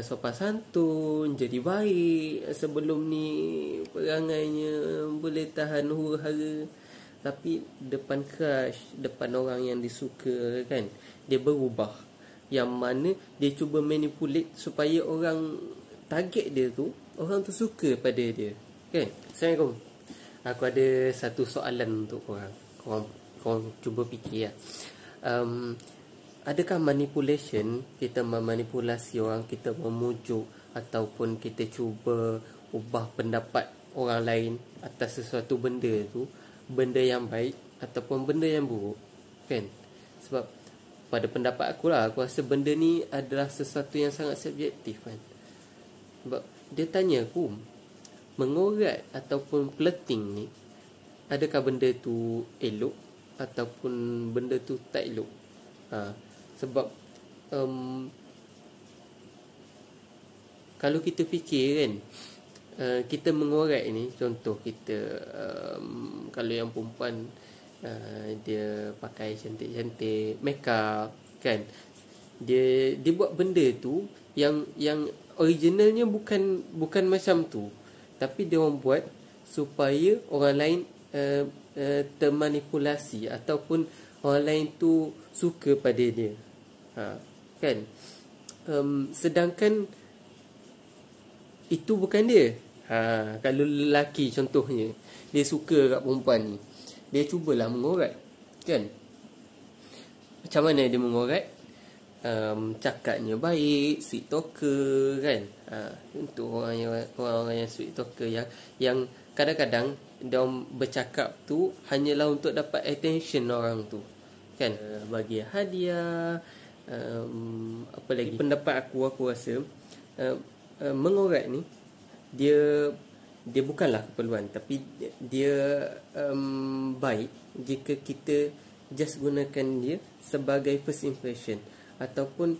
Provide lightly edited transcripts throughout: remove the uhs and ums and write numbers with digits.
sopan santun, jadi baik. Sebelum ni perangainya boleh tahan huru-hara, tapi depan crush, depan orang yang disuka kan, dia berubah. Yang mana dia cuba manipulate supaya orang target dia tu, orang tu suka pada dia kan. Assalamualaikum. Aku ada satu soalan untuk korang cuba fikir lah. Adakah manipulation, kita memanipulasi orang, kita memujuk ataupun kita cuba ubah pendapat orang lain atas sesuatu benda tu, benda yang baik ataupun benda yang buruk kan? Sebab pada pendapat aku lah, aku rasa benda ni adalah sesuatu yang sangat subjektif kan. Sebab dia tanya aku, mengorat ataupun flirting ni, adakah benda tu elok ataupun benda tu tak elok? Sebab kalau kita fikir kan, kita mengorat ni, contoh kita kalau yang perempuan dia pakai cantik-cantik, make up kan, dia buat benda tu yang originalnya bukan macam tu, tapi dia orang buat supaya orang lain termanipulasi ataupun orang lain tu suka pada dia. Kan? Sedangkan itu bukan dia. Kalau lelaki contohnya, dia suka kat perempuan ni, dia cubalah mengorat kan. Macam mana dia mengorat? Cakapnya baik, sweet talker kan. Untuk orang yang sweet talker, yang kadang-kadang dia bercakap tu hanyalah untuk dapat attention orang tu kan. Bagi hadiah, apa lagi. Pendapat aku rasa mengorat ni dia bukanlah keperluan, tapi dia baik jika kita just gunakan dia sebagai first impression, ataupun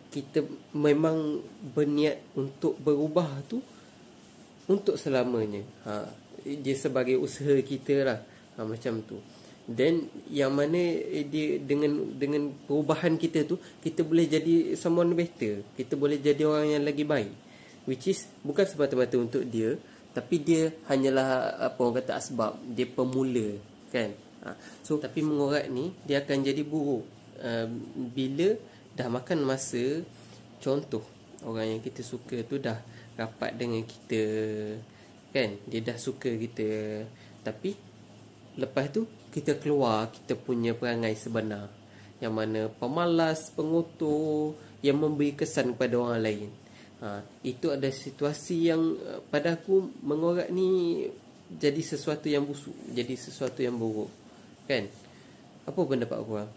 kita memang berniat untuk berubah tu untuk selamanya. Dia sebagai usaha kita lah, macam tu. Dan yang mana dia dengan perubahan kita tu, kita boleh jadi someone better, kita boleh jadi orang yang lagi baik, which is bukan semata-mata untuk dia, tapi dia hanyalah apa orang kata asbab, dia pemula kan. So tapi mengorat ni dia akan jadi buruk bila dah makan masa. Contoh, orang yang kita suka tu dah rapat dengan kita kan, dia dah suka kita, tapi lepas tu kita keluar kita punya perangai sebenar, yang mana pemalas, pengotor, yang memberi kesan kepada orang lain. Itu ada situasi yang pada aku mengorat ni jadi sesuatu yang busuk, jadi sesuatu yang buruk kan. Apa pendapat korang?